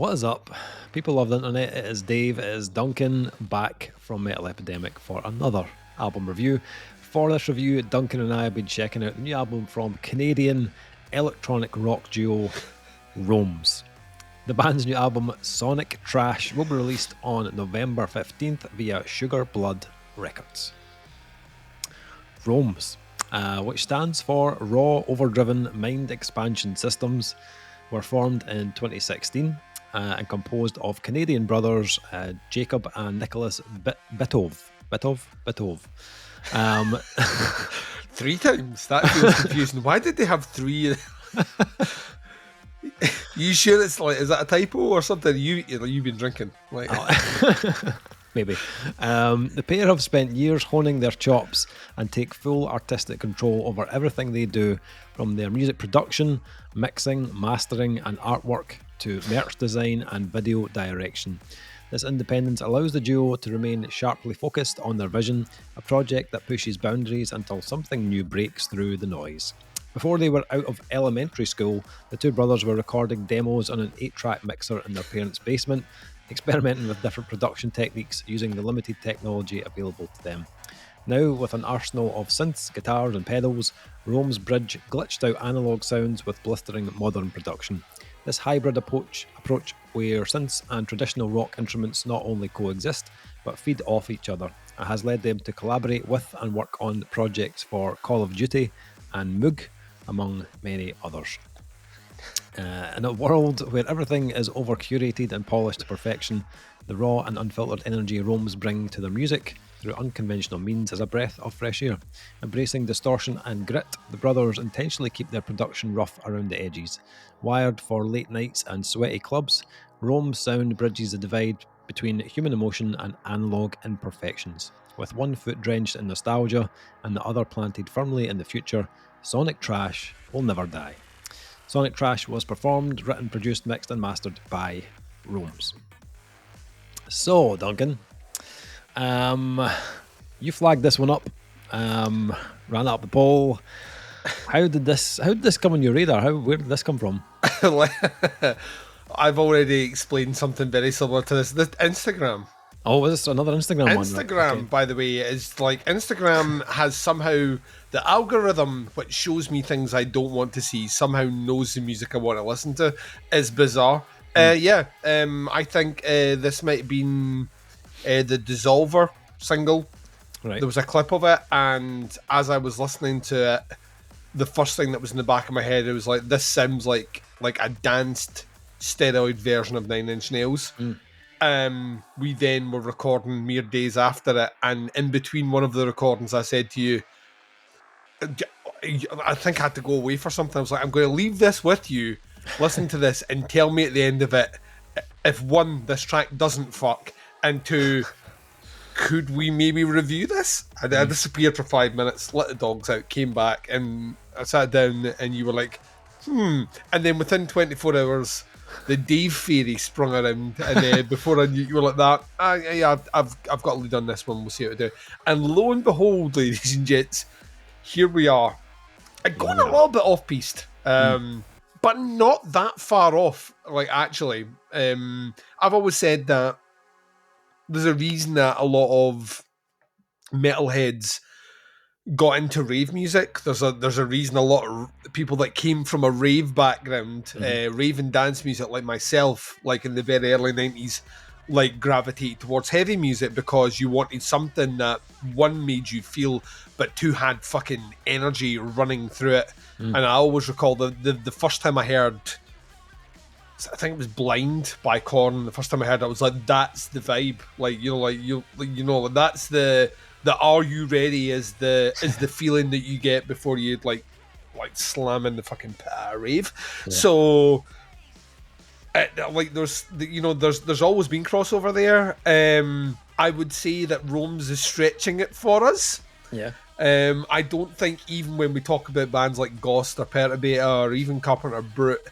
What is up? People love the internet. It is Dave, it is Duncan, back from Metal Epidemic for another album review. For this review, Duncan and I have been checking out the new album from Canadian electronic rock duo Rythmes. The band's new album, Sonic Trash, will be released on November 15th via Sugar Blood Records. Rythmes, which stands for Raw Overdriven Mind Expansion Systems, were formed in 2016 and composed of Canadian brothers Jacob and Nicholas Bitov. Three times? That feels confusing. Why did they have three? You sure it's like, is that a typo or something? You've been drinking. Like. Maybe. The pair have spent years honing their chops and take full artistic control over everything they do, from their music production, mixing, mastering and artwork to merch design and video direction. This independence allows the duo to remain sharply focused on their vision, a project that pushes boundaries until something new breaks through the noise. Before they were out of elementary school, the two brothers were recording demos on an 8-track mixer in their parents' basement, experimenting with different production techniques using the limited technology available to them. Now, with an arsenal of synths, guitars and pedals, Rythmes bridge glitched out analogue sounds with blistering modern production. This hybrid approach where synths and traditional rock instruments not only coexist, but feed off each other, has led them to collaborate with and work on projects for Call of Duty and Moog, among many others. In a world where everything is over-curated and polished to perfection, the raw and unfiltered energy Rythmes bring to their music through unconventional means is a breath of fresh air. Embracing distortion and grit, the brothers intentionally keep their production rough around the edges. Wired for late nights and sweaty clubs, Rythmes' sound bridges the divide between human emotion and analog imperfections. With one foot drenched in nostalgia and the other planted firmly in the future, Sonic Trash will never die. Sonic Trash was performed, written, produced, mixed and mastered by Rythmes. So, Duncan, you flagged this one up, ran up the poll. How did this come on your radar? Where did this come from? I've already explained something very similar to this. This Instagram. Oh, is this another Instagram one? Instagram, okay. By the way, is like Instagram has somehow the algorithm which shows me things I don't want to see somehow knows the music I want to listen to. Is bizarre. I think this might have been the Dissolver single. Right. There was a clip of it, and as I was listening to it, the first thing that was in the back of my head, it was like, this sounds like a danced steroid version of Nine Inch Nails. We then were recording mere days after it, and in between one of the recordings I said to you, I think I had to go away for something. I was like, I'm going to leave this with you, listen to this and tell me at the end of it if one, this track doesn't fuck, and two, could we maybe review this? I disappeared for 5 minutes, let the dogs out, came back, and I sat down and you were like, and then within 24 hours the Dave Fairy sprung around, and before I knew, you were like that. I've got a lead on this one. We'll see how to do. And lo and behold, ladies and gents, here we are. Going a little bit off piste, but not that far off. Like actually, I've always said that there's a reason that a lot of metalheads got into rave music. There's a reason a lot of people that came from a rave background, rave and dance music, like myself, like in the very early 90s, like gravitate towards heavy music, because you wanted something that one made you feel, but two had fucking energy running through it. And I always recall the first time I heard, I think it was Blind by Korn. The first time I heard it, I was like, that's the vibe. Like, that's the Are You Ready is the feeling that you get before you like slam in the fucking rave. Yeah. So there's always been crossover there. I would say that Rythmes is stretching it for us. Yeah. I don't think even when we talk about bands like Ghost or Perturbator or even Carpenter Brute,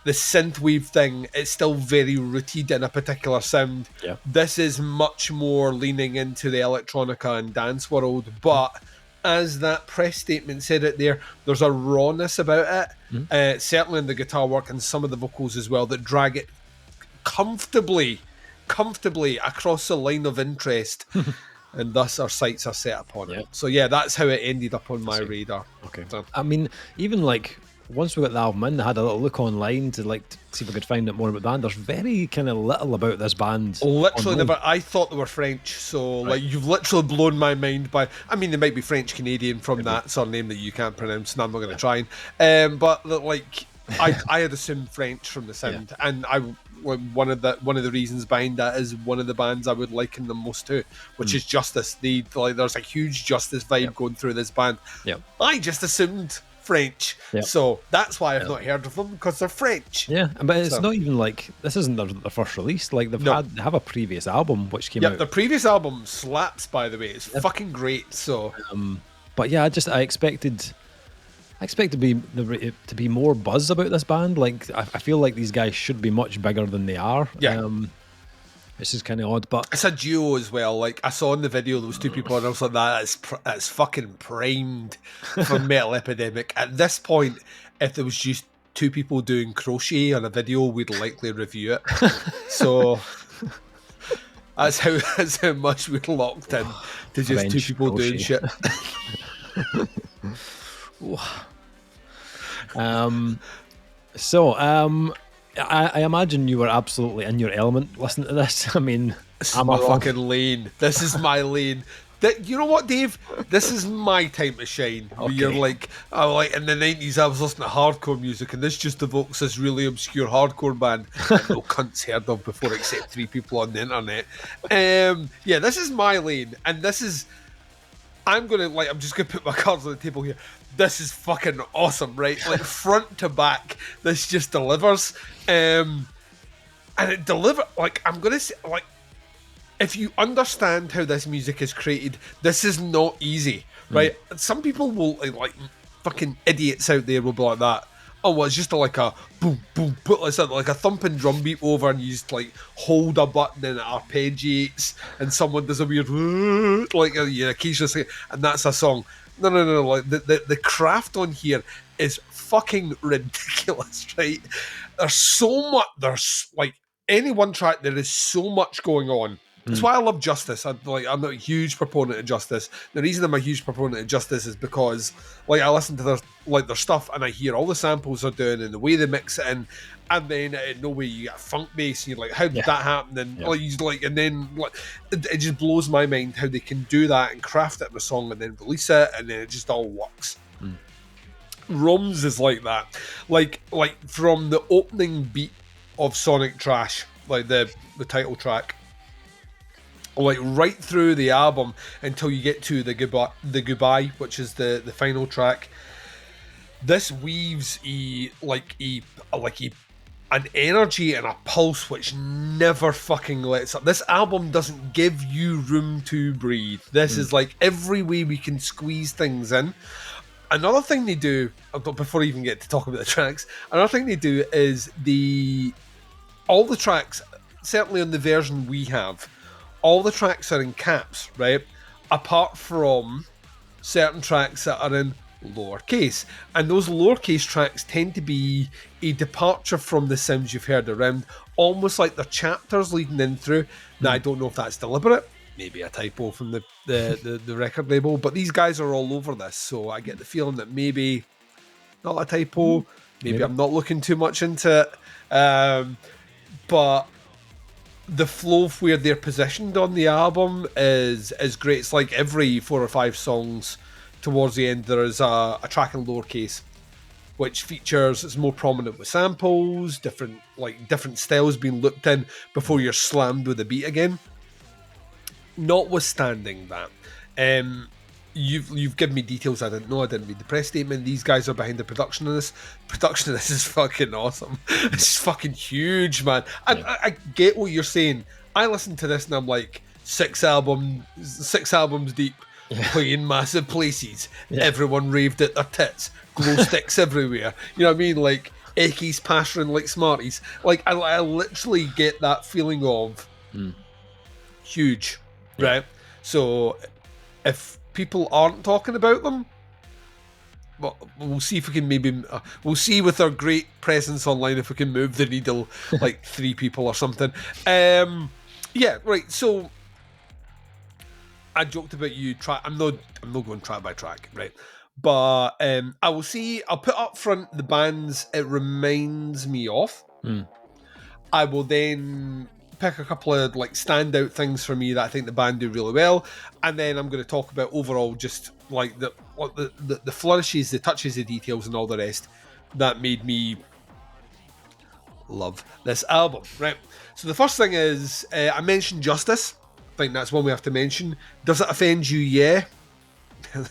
the synthwave thing, it's still very rooted in a particular sound. Yeah. This is much more leaning into the electronica and dance world, but as that press statement said it there's a rawness about it, certainly in the guitar work and some of the vocals as well, that drag it comfortably across the line of interest, and thus our sights are set upon it. So yeah, that's how it ended up on my radar. Okay. So, I mean, even like once we got the album in, I had a little look online to like see if I could find out more about the band. There's very kind of little about this band. literally online. never. I thought they were French, so like you've literally blown my mind by. I mean, they might be French Canadian from that surname that you can't pronounce, and I'm not going to try and. But like, I had assumed French from the sound, and one of the reasons behind that is one of the bands I would liken them most to, which is Justice. There's a huge Justice vibe going through this band. I just assumed French, so that's why I've not heard of them, because they're French. But it's not even like this isn't their first release. Like they have a previous album which came out. The previous album slaps, by the way. It's fucking great. So, but yeah, I expected to be more buzz about this band. Like I feel like these guys should be much bigger than they are. This is kind of odd, but it's a duo as well. Like I saw in the video, those two people, and I was like, that's fucking primed for Metal Epidemic. At this point, if there was just two people doing crochet on a video, we'd likely review it. So that's how much we're locked in to just two people doing shit. I imagine you were absolutely in your element listening to this. I mean, I'm a fucking lane. This is my lane. You know what, Dave? This is my time to shine. Okay. You're like, in the 90s, I was listening to hardcore music, and this just evokes this really obscure hardcore band that no cunt's heard of before, except 3 people on the internet. This is my lane, and this is. I'm just gonna put my cards on the table here. This is fucking awesome, right? Like front to back, this just delivers, and it delivers. Like I'm gonna say, like if you understand how this music is created, this is not easy, right? Some people will like fucking idiots out there will be like that. Oh, well, it's just like a boom, boom, put like a thumping drum beat over, and you just like hold a button and it arpeggiates, and someone does a weird like occasionally say, and that's a song. No. Like the craft on here is fucking ridiculous, right? There's like any one track, there is so much going on. That's why I love Justice. I'm not a huge proponent of Justice. The reason I'm a huge proponent of Justice is because like I listen to their stuff and I hear all the samples they're doing and the way they mix it in, and then in no way you get a funk bass and you're like, how did that happen? And it just blows my mind how they can do that and craft it in a song and then release it, and then it just all works. Rums is like that. Like from the opening beat of Sonic Trash, like the title track, like right through the album until you get to the goodbye, which is the final track. This weaves an energy and a pulse which never fucking lets up. This album doesn't give you room to breathe. This is like every way we can squeeze things in. Another thing they do, before I even get to talk about the tracks, another thing they do is all the tracks, certainly on the version we have, all the tracks are in caps, right? Apart from certain tracks that are in lowercase. And those lowercase tracks tend to be a departure from the sounds you've heard around, almost like they're chapters leading in through. Now, I don't know if that's deliberate. Maybe a typo from the record label. But these guys are all over this, so I get the feeling that maybe not a typo. Maybe I'm not looking too much into it. But the flow of where they're positioned on the album is great. It's like every 4 or 5 songs towards the end there is a track in lowercase which features, it's more prominent with samples, different styles being looped in before you're slammed with a beat again. Notwithstanding that, you've given me details I didn't know. I didn't read the press statement. These guys are behind the production of this. Production of this is fucking awesome. It's fucking huge, man. I get what you're saying. I listen to this and I'm like, 6 albums deep, playing massive places. Everyone raved at their tits. Glow sticks everywhere. You know what I mean? Like Eckies pattering like Smarties. Like I literally get that feeling of huge, right? So if people aren't talking about them, Well, we'll see if we can maybe. We'll see with our great presence online if we can move the needle like 3 people or something. Yeah, right. So I joked about you. I'm not going track by track, right? But I will see. I'll put up front the bands it reminds me of. I will then pick a couple of like standout things for me that I think the band do really well, and then I'm going to talk about overall just like the flourishes, the touches, the details, and all the rest that made me love this album. Right. So the first thing is I mentioned Justice. I think that's one we have to mention. Does it offend you? Yeah.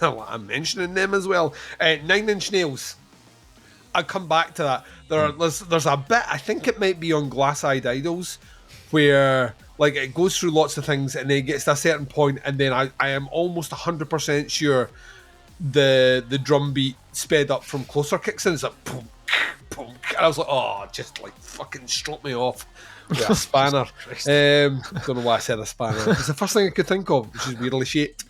I'm mentioning them as well. 9 Inch Nails. I'll come back to that. There's a bit, I think it might be on Glass-Eyed Idols, where like it goes through lots of things and then it gets to a certain point, and then I am almost 100% sure the drum beat sped up from Closer kicks in. It's like boom, boom, and I was like, oh, just like fucking struck me off with a spanner. Don't know why I said a spanner. It's the first thing I could think of, which is weirdly shaped.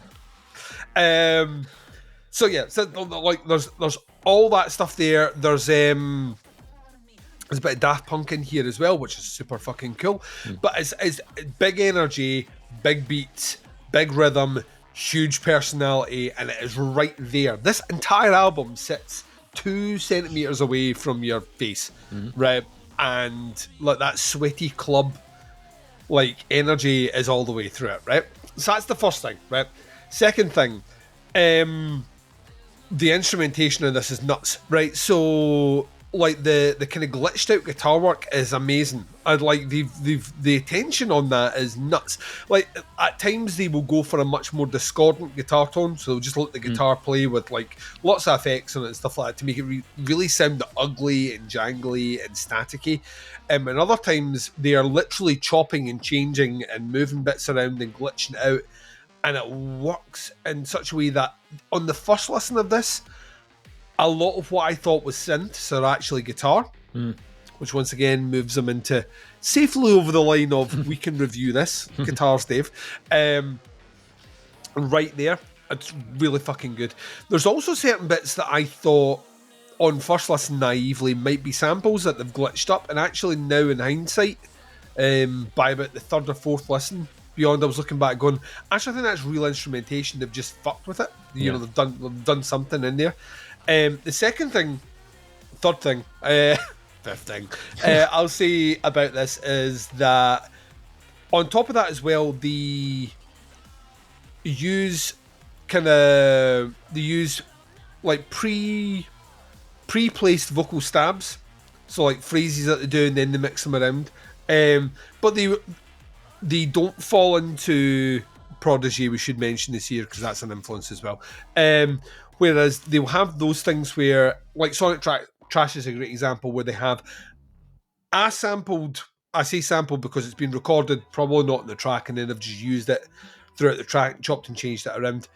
So yeah, so like there's all that stuff there. There's a bit of Daft Punk in here as well, which is super fucking cool. But it's big energy, big beats, big rhythm, huge personality, and it is right there. This entire album sits 2 centimeters away from your face, right? And like that sweaty club like energy is all the way through it, right? So that's the first thing, right? Second thing, the instrumentation of this is nuts, right? So like the kind of glitched out guitar work is amazing. I'd like the attention on that is nuts. Like at times they will go for a much more discordant guitar tone, so they'll just let the guitar play with like lots of effects on it and stuff like that to make it really sound ugly and jangly and staticky. And other times they are literally chopping and changing and moving bits around and glitching out. And it works in such a way that on the first listen of this, a lot of what I thought was synths are actually guitar, which once again moves them into safely over the line of we can review this. Guitars, Dave. Right there. It's really fucking good. There's also certain bits that I thought on first listen naively might be samples that they've glitched up, and actually now in hindsight, by about the 3rd or 4th listen, beyond, I was looking back going, actually I think that's real instrumentation. They've just fucked with it. You know, they've done something in there. The second thing, third thing, fifth thing, I'll say about this is that on top of that as well, they use like pre-placed vocal stabs, so like phrases that they do and then they mix them around. But they don't fall into Prodigy, we should mention this here because that's an influence as well. Whereas they'll have those things where, like Sonic Trash is a great example, where they have I say sampled because it's been recorded, probably not in the track, and then they've just used it throughout the track, chopped and changed it around.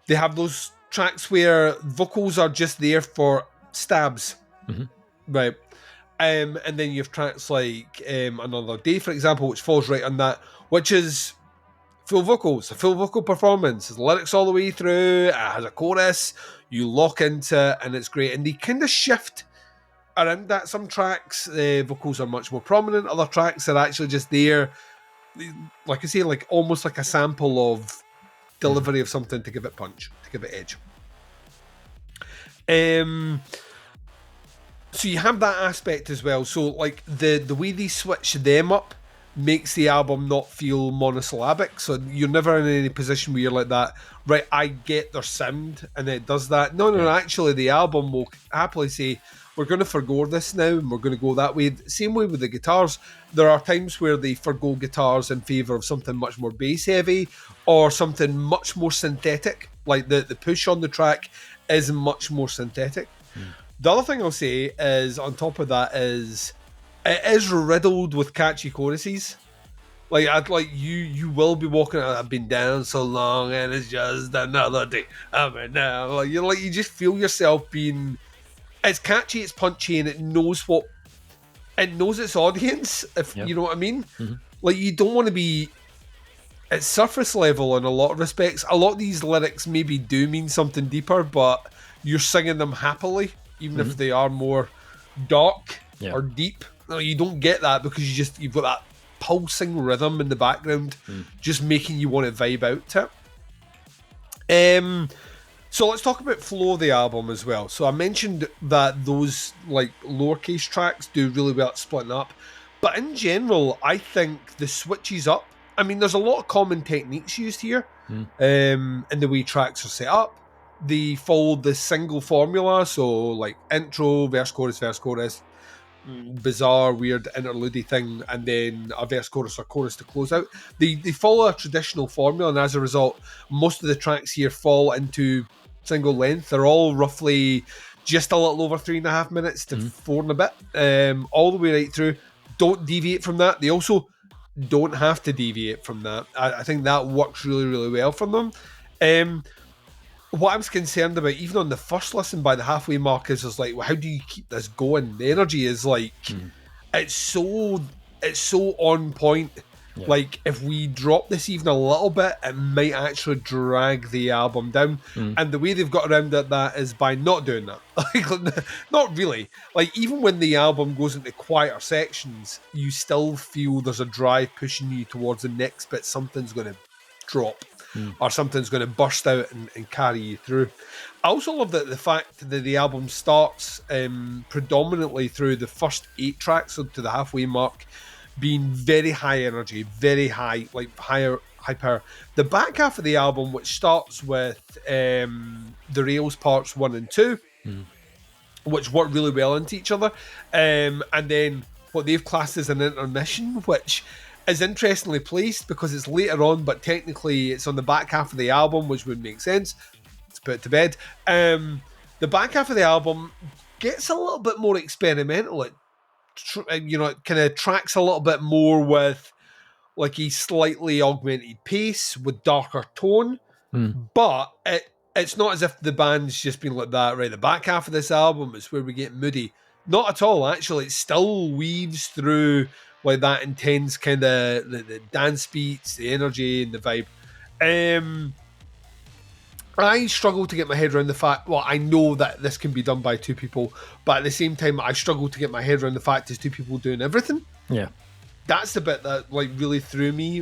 They have those tracks where vocals are just there for stabs, right? And then you have tracks like Another Day, for example, which falls right on that, which is full vocals, a full vocal performance. There's lyrics all the way through, it has a chorus, you lock into it, and it's great. And they kind of shift around that. Some tracks, vocals are much more prominent. Other tracks are actually just there, like I say, like almost like a sample of delivery of something to give it punch, to give it edge. So you have that aspect as well. So like the way they switch them up makes the album not feel monosyllabic. So you're never in any position where you're like that, right, I get their sound and it does that. No, actually the album will happily say, we're going to forgo this now and we're going to go that way. Same way with the guitars. There are times where they forgo guitars in favour of something much more bass heavy or something much more synthetic. Like the push on the track is much more synthetic. The other thing I'll say is, on top of that, is it is riddled with catchy choruses. Like you will be walking out, I've been down so long and it's just another day. I'm in now. Like you just feel yourself being. It's catchy, it's punchy, and it knows its audience. If you know what I mean. Like you don't want to be. It's surface level in a lot of respects. A lot of these lyrics maybe do mean something deeper, but you're singing them happily, even if they are more dark or deep. No, you don't get that because you've got that pulsing rhythm in the background, just making you want to vibe out to it. So let's talk about flow of the album as well. So I mentioned that those like lowercase tracks do really well at splitting up, but in general, I think the switches up. I mean, there's a lot of common techniques used here, in the way tracks are set up. They follow the single formula, so like intro, verse, chorus, bizarre, weird interlude thing, and then a verse, chorus, or chorus to close out. They follow a traditional formula, and as a result, most of the tracks here fall into single length. They're all roughly just a little over 3.5 minutes to 4 and a bit, all the way right through. Don't deviate from that. They also don't have to deviate from that. I think that works really, really well for them. What I was concerned about, even on the first listen by the halfway mark, is like, well, how do you keep this going? The energy is like, it's so on point. Yeah. Like, if we drop this even a little bit, it might actually drag the album down. And the way they've got around that is by not doing that. Like, not really. Like, even when the album goes into quieter sections, you still feel there's a drive pushing you towards the next bit. Something's going to drop. Or something's going to burst out and carry you through. I also love the fact that the album starts predominantly through the first 8 tracks up to the halfway mark being very high energy, very high, like high power. The back half of the album, which starts with the Rails parts 1 and 2, which work really well into each other, and then what they've classed as an intermission, which is interestingly placed because it's later on, but technically it's on the back half of the album, which would make sense. Let's put it to bed. The back half of the album gets a little bit more experimental. It kind of tracks a little bit more with like a slightly augmented pace with darker tone, but it's not as if the band's just been like that, right? The back half of this album is where we get moody. Not at all, actually. It still weaves through like that intense kind of the dance beats, the energy, and the vibe. I struggle to get my head around the fact, well, I know that this can be done by 2 people, but at the same time, I struggle to get my head around the fact it's 2 people doing everything. Yeah. That's the bit that like really threw me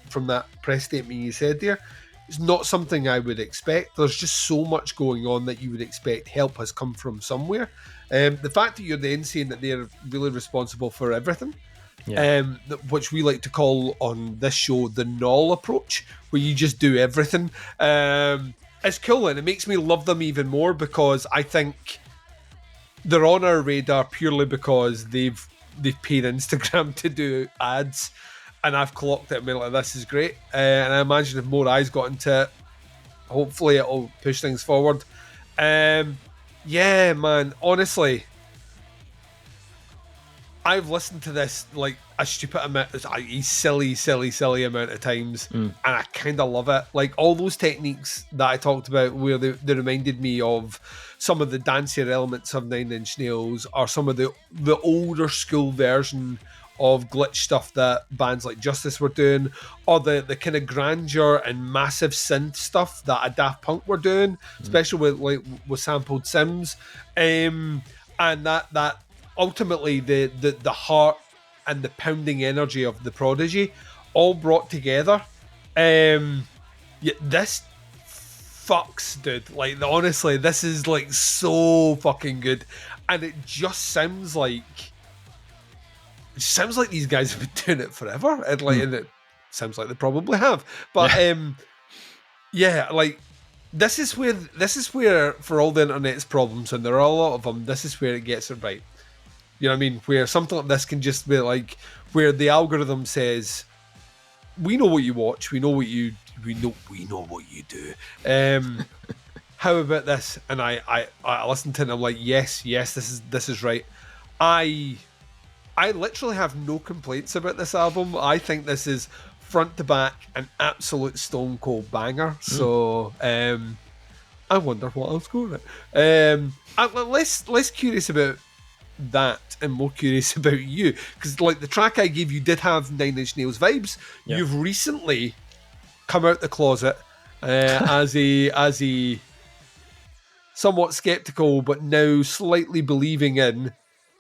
from that press statement you said there. It's not something I would expect. There's just so much going on that you would expect help has come from somewhere. The fact that you're then saying that they're really responsible for everything, which we like to call on this show the null approach, where you just do everything. It's cool, and it makes me love them even more because I think they're on our radar purely because they've paid Instagram to do ads, and I've clocked it and been like, this is great. And I imagine if more eyes got into it, hopefully it'll push things forward. Yeah, man, honestly, I've listened to this like a stupid amount, a silly amount of times, and I kind of love it. Like all those techniques that I talked about, where they reminded me of some of the dancier elements of Nine Inch Nails, or some of the older school version of glitch stuff that bands like Justice were doing, or the kind of grandeur and massive synth stuff that a Daft Punk were doing, especially with sampled Sims, and that. Ultimately, the heart and the pounding energy of the Prodigy all brought together. This fucks, dude. Like, honestly, this is like so fucking good, and it just sounds like these guys have been doing it forever, and and it sounds like they probably have. But like this is where for all the internet's problems, and there are a lot of them, this is where it gets it right. You know what I mean? Where something like this can just be like, where the algorithm says, we know what you watch, we know what you do. How about this? And I listened to it and I'm like, yes, this is right. I literally have no complaints about this album. I think this is front to back an absolute stone cold banger. So I wonder what else going on. I'm less curious about that and more curious about you, because like the track I gave you did have Nine Inch Nails vibes. You've recently come out the closet as a somewhat skeptical, but now slightly believing in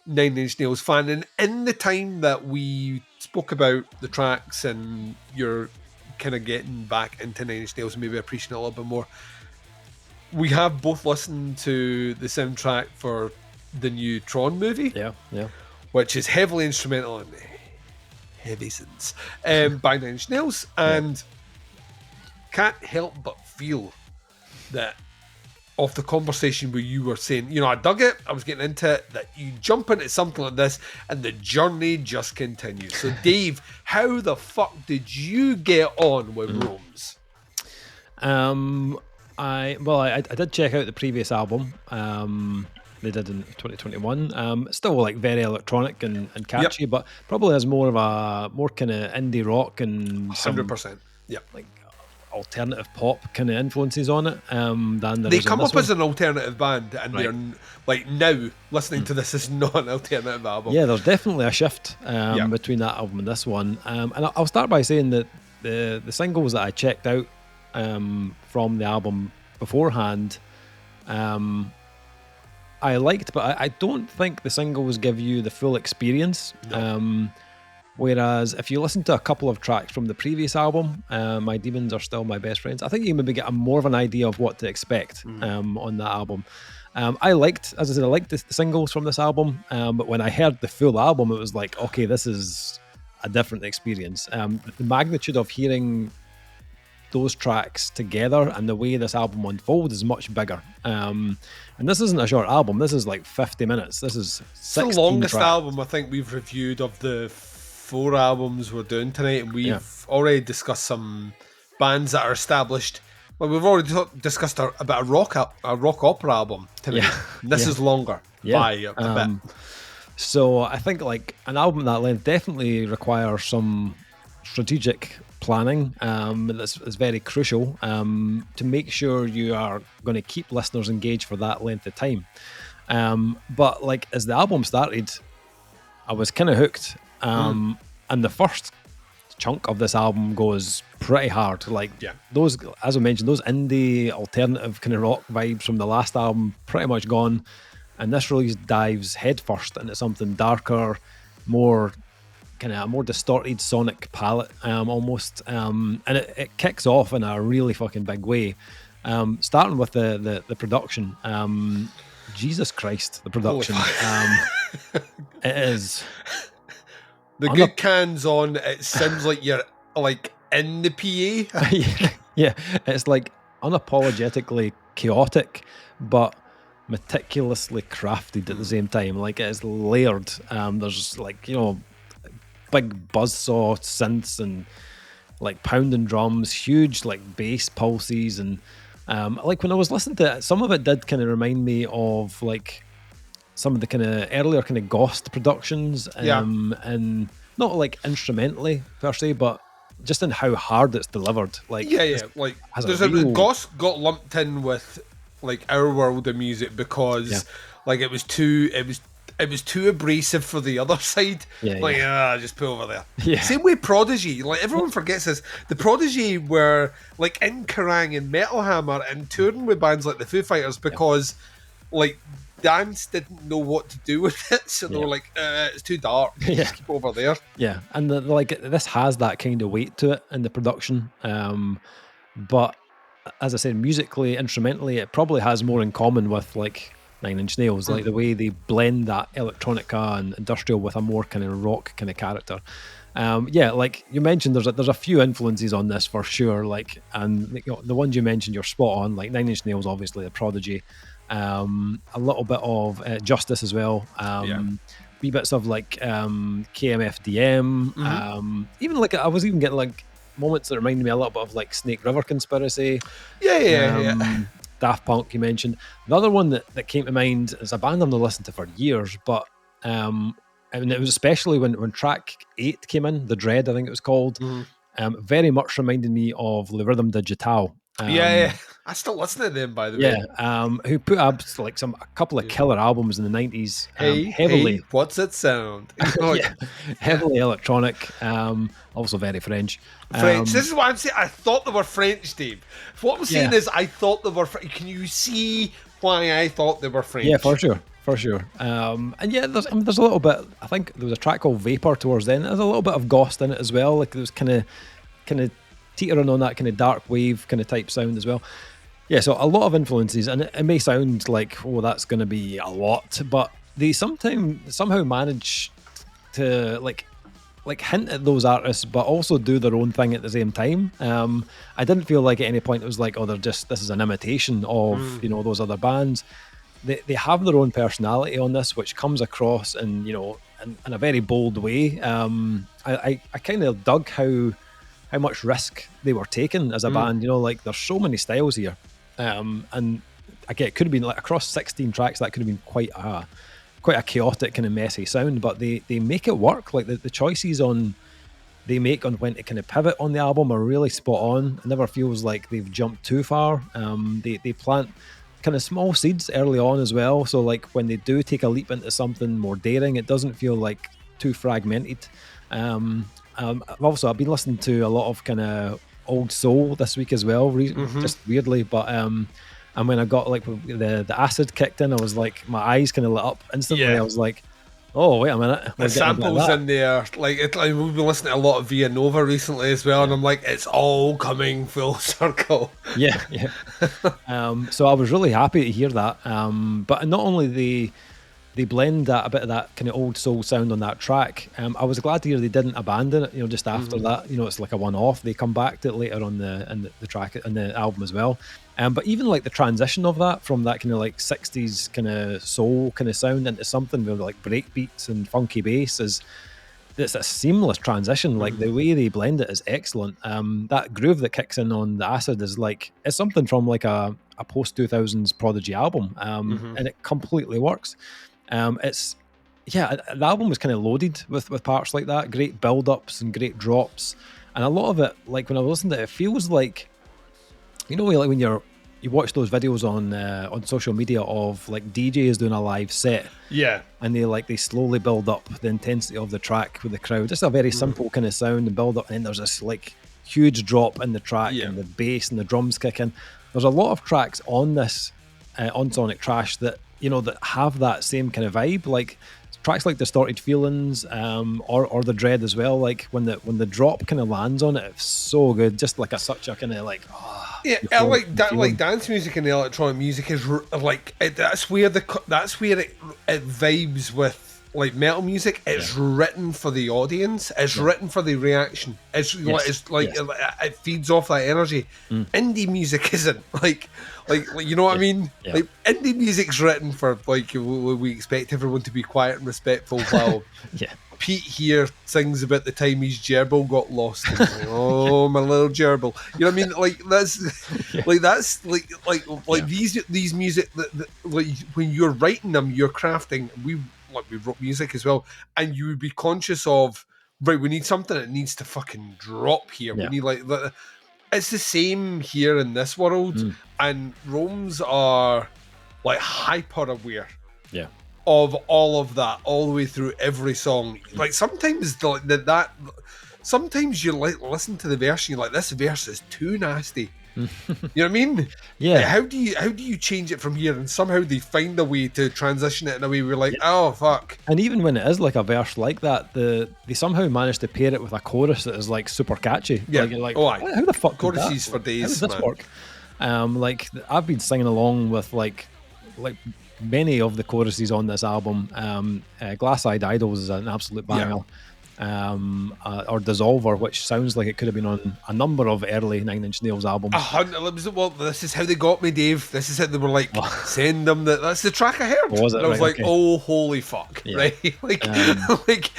Nine Inch Nails fan. And in the time that we spoke about the tracks and you're kind of getting back into Nine Inch Nails, maybe appreciating it a little bit more, we have both listened to the soundtrack for the new Tron movie. Yeah. Which is heavily instrumental and heavy synths by Nine Inch Nails. And can't help but feel that off the conversation where you were saying, I dug it, I was getting into it, that you jump into something like this and the journey just continues. So Dave, how the fuck did you get on with Roams? I did check out the previous album. They did in 2021. Still like very electronic and catchy, but probably has more kind of indie rock and 100%. Yeah, like alternative pop kind of influences on it. Than they come up as an alternative band, and they're like now listening to this is not an alternative album. Yeah, there's definitely a shift between that album and this one. And I'll start by saying that the singles that I checked out from the album beforehand, I liked, but I don't think the singles give you the full experience. No. Whereas if you listen to a couple of tracks from the previous album, My Demons Are Still My Best Friends, I think you maybe get more of an idea of what to expect on that album. I liked the singles from this album, but when I heard the full album, it was like, okay, this is a different experience. The magnitude of hearing those tracks together and the way this album unfolds is much bigger. And this isn't a short album. This is like 50 minutes. This is 16 It's the longest tracks. album I think we've reviewed of the 4 albums we're doing tonight, and we've already discussed some bands that are established. Well, we've already discussed about a rock opera album tonight. Yeah. And this is longer by a bit. So I think like an album that length definitely requires some strategic planning. That's very crucial to make sure you are going to keep listeners engaged for that length of time. But like as the album started, I was kind of hooked. And the first chunk of this album goes pretty hard. Like those, as I mentioned, those indie alternative kind of rock vibes from the last album pretty much gone. And this release dives headfirst into something darker, more kind of a more distorted sonic palette almost. And it kicks off in a really fucking big way. Starting with the production. Jesus Christ, the production. It is... The good cans on, it sounds like you're like in the PA. Yeah, it's like unapologetically chaotic, but meticulously crafted at the same time. Like it's layered. There's like, big buzzsaw synths and like pounding drums, huge like bass pulses, and like when I was listening to it, some of it did kind of remind me of like some of the kind of earlier kind of Ghost productions, and not like instrumentally per se, but just in how hard it's delivered. Like like there's a Ghost got lumped in with like our world of music because like it was too abrasive for the other side. Just put over there. Same way Prodigy, like everyone forgets this. The Prodigy were like in Kerrang and Metal Hammer and touring with bands like the Foo Fighters because like Dance didn't know what to do with it, so they were like, it's too dark, just keep it over there. And this has that kind of weight to it in the production, but as I said, musically, instrumentally, it probably has more in common with like Nine Inch Nails, like the way they blend that electronica and industrial with a more kind of rock kind of character. Like you mentioned, there's a few influences on this for sure, like, and the ones you mentioned, you're spot on, like Nine Inch Nails, obviously, the Prodigy, a little bit of Justice as well, wee bits of like KMFDM, even like I was even getting like moments that reminded me a little bit of like Snake River Conspiracy. Daft Punk you mentioned. The other one that came to mind is a band I've not listened to for years, but and it was especially when track 8 came in, The Dread I think it was called, very much reminded me of Le Rhythm Digital. I still listen to them, by the way. Who put up like a couple of killer albums in the 90s. Heavily. Hey, what's it sound? Heavily electronic, also very French. This is what I'm saying. I thought they were French, Dave. What I'm saying is I thought they were French. Can you see why I thought they were French. Yeah, for sure. And yeah, there's a little bit. I think there was a track called Vapor towards then. There's a little bit of Ghost in it as well. Like it was kind of teetering on that kind of dark wave kind of type sound as well. Yeah, so a lot of influences, and it may sound like, oh, that's going to be a lot, but they somehow manage to like hint at those artists, but also do their own thing at the same time. I didn't feel like at any point it was like, oh, this is an imitation of those other bands. They have their own personality on this, which comes across in a very bold way. I kind of dug how much risk they were taking as a band. Like there's so many styles here, and again, it could have been like across 16 tracks. That could have been quite a chaotic kind of messy sound, but they make it work. Like the choices they make on when to kind of pivot on the album are really spot on. It never feels like they've jumped too far. They plant kind of small seeds early on as well, so like when they do take a leap into something more daring, it doesn't feel like too fragmented. I've been listening to a lot of kind of old soul this week as well, just weirdly, but and when I got like the acid kicked in, I was like, my eyes kind of lit up instantly. I was like, oh, wait a minute. The samples in there, like we've been listening to a lot of Via Nova recently as well, and I'm like, it's all coming full circle. Yeah. So I was really happy to hear that. But not only they blend a bit of that kind of old soul sound on that track. I was glad to hear they didn't abandon it. Just after that, it's like a one-off. They come back to it later on the track and the album as well. But even like the transition of that from that kind of like 60s kind of soul kind of sound into something with like break beats and funky bass it's a seamless transition. Like the way they blend it is excellent. That groove that kicks in on the acid is like, it's something from like a post 2000s Prodigy album, and it completely works. The album was kind of loaded with parts like that, great build-ups and great drops, and a lot of it, like when I was listening to it, it feels like, like when you watch those videos on social media of like DJs doing a live set, and they slowly build up the intensity of the track with the crowd. Just a very simple kind of sound and build up, and then there's this like huge drop in the track and the bass and the drums kicking. There's a lot of tracks on this on Sonic Trash that that have that same kind of vibe, like tracks like Distorted Feelings, or The Dread as well. Like when the drop kind of lands on it, it's so good. Just like such a kind of like, I like that. Like dance music and the electronic music is like that's where it vibes with like metal music. It's written for the audience. It's written for the reaction. It feeds off that energy. Indie music isn't like you know what I mean. Like indie music's written for like we expect everyone to be quiet and respectful while Pete here sings about the time his gerbil got lost. And like, oh, my little gerbil. You know what I mean? Like that's like these music that like when you're writing them, you're crafting. We wrote music as well, and you would be conscious of, right, we need something that needs to fucking drop here. We need like it's the same here in this world, and Rome's are like hyper aware of all of that all the way through every song. Like sometimes sometimes you like listen to the verse and you're like, this verse is too nasty. You know what I mean? Yeah. Like, how do you change it from here? And somehow they find a way to transition it in a way we're like, oh fuck. And even when it is like a verse like that, they somehow manage to pair it with a chorus that is like super catchy. Yeah. Like how the fuck choruses for days? How does this work? Like I've been singing along with like many of the choruses on this album. Glass-Eyed Idols is an absolute banger. Or Dissolver, which sounds like it could have been on a number of early Nine Inch Nails albums. Well, this is how they got me, Dave. This is how they were like, send them that's the track I heard. Was it? And I was like, oh, holy fuck, right? Like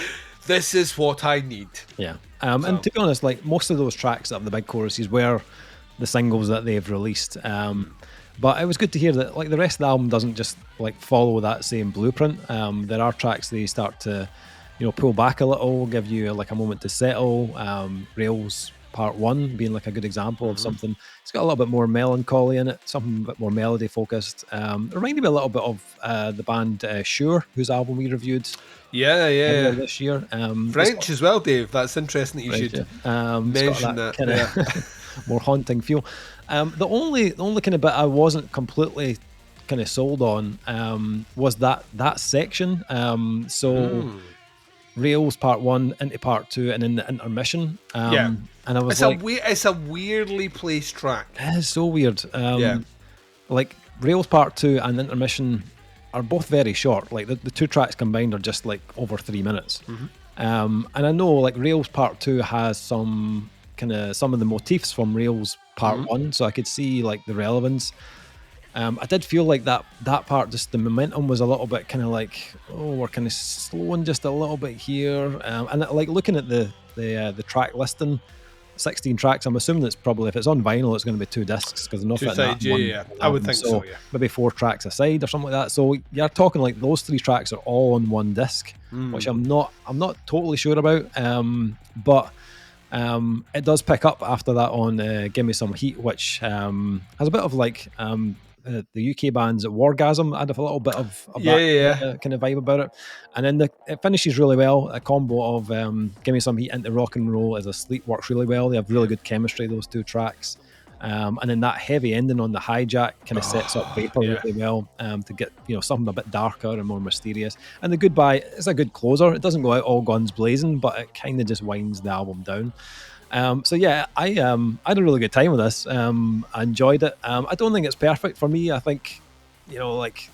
this is what I need. Yeah. And to be honest, like most of those tracks that have the big choruses were the singles that they've released. But it was good to hear that like the rest of the album doesn't just like follow that same blueprint. There are tracks they start to pull back a little, give you like a moment to settle. Rails Part 1 being like a good example of something. It's got a little bit more melancholy in it, something a bit more melody focused. It reminded me a little bit of the band Sure, whose album we reviewed this year. French as well, Dave. That's interesting that you should mention that. Kind of more haunting feel. The only kind of bit I wasn't completely kind of sold on was that section. Rails part 1 into part 2 and then the intermission. And I was it's a weirdly placed track. It is so weird. Like Rails part 2 and intermission are both very short. Like the 2 tracks combined are just like over 3 minutes. And I know like Rails part 2 has some of the motifs from Rails part 1, so I could see like the relevance. I did feel like that part, just the momentum was a little bit kind of like, we're kind of slowing just a little bit here. And like looking at the track listing, 16 tracks, I'm assuming it's probably, if it's on vinyl, it's going to be 2 discs because they're not fitting that one. Yeah. I would think so, yeah. Maybe 4 tracks aside or something like that. So you're talking like those 3 tracks are all on one disc, which I'm not totally sure about. But it does pick up after that on Give Me Some Heat, which has a bit of like the UK bands at WARGASM had a little bit of that kind of vibe about it. And then it finishes really well. A combo of Give Me Some Heat into Rock and Roll as a Sleep works really well. They have really good chemistry, those 2 tracks. And then that heavy ending on the hijack kind of sets up Vapor really well to get something a bit darker and more mysterious. And the Goodbye is a good closer. It doesn't go out all guns blazing, but it kind of just winds the album down. So yeah, I had a really good time with this. I enjoyed it. I don't think it's perfect for me. I think, like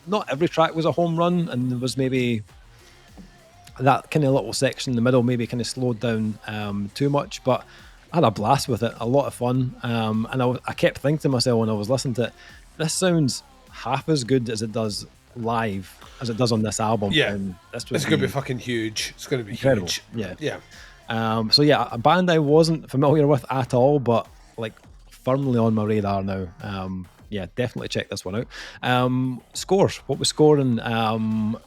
not every track was a home run, and there was maybe that kind of little section in the middle maybe kind of slowed down too much, but I had a blast with it, a lot of fun. And I kept thinking to myself when I was listening to it, this sounds half as good as it does live as it does on this album. Yeah, and it's going to be fucking huge. It's going to be incredible. Huge. Yeah. So yeah, a band I wasn't familiar with at all, but like firmly on my radar now. Yeah, definitely check this one out. Scores. What was scoring?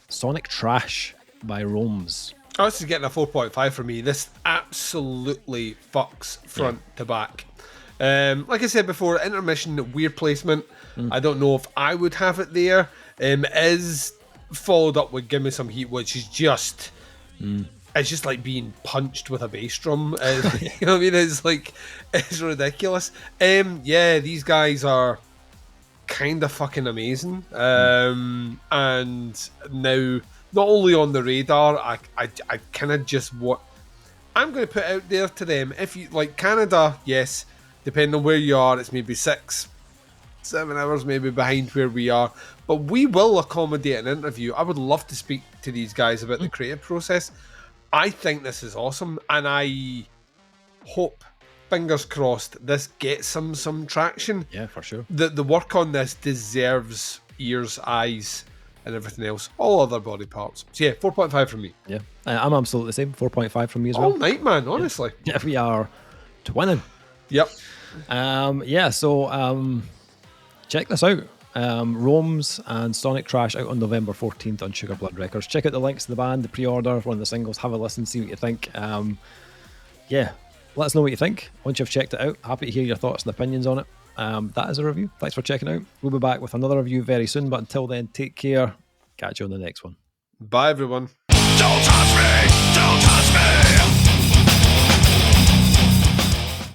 Sonic Trash by Rome's. Oh, this is getting a 4.5 for me. This absolutely fucks front to back. Like I said before, intermission, weird placement. I don't know if I would have it there. Is followed up with Give Me Some Heat, which is just... It's just like being punched with a bass drum. You know what I mean? It's ridiculous. Yeah, these guys are kind of fucking amazing. And now, not only on the radar, I kind of just what I'm going to put out there to them. If you like Canada, yes, depending on where you are, it's maybe 6-7 hours maybe behind where we are. But we will accommodate an interview. I would love to speak to these guys about the creative process. I think this is awesome, and I hope, fingers crossed, this gets some traction. Yeah, for sure. The work on this deserves ears, eyes, and everything else. All other body parts. So yeah, 4.5 from me. Yeah, I'm absolutely the same. 4.5 from me as well. All night, man, honestly. Yeah, we are twinning. Yep. So check this out. Rome's and Sonic Trash out on November 14th on Sugar Blood Records. Check out the links to the band, the pre-order, one of the singles, have a listen, see what you think. Yeah, let us know what you think once you've checked it out. Happy to hear your thoughts and opinions on it. That is a review. Thanks for checking out. We'll be back with another review very soon, but until then, take care. Catch you on the next one. Bye, everyone. Don't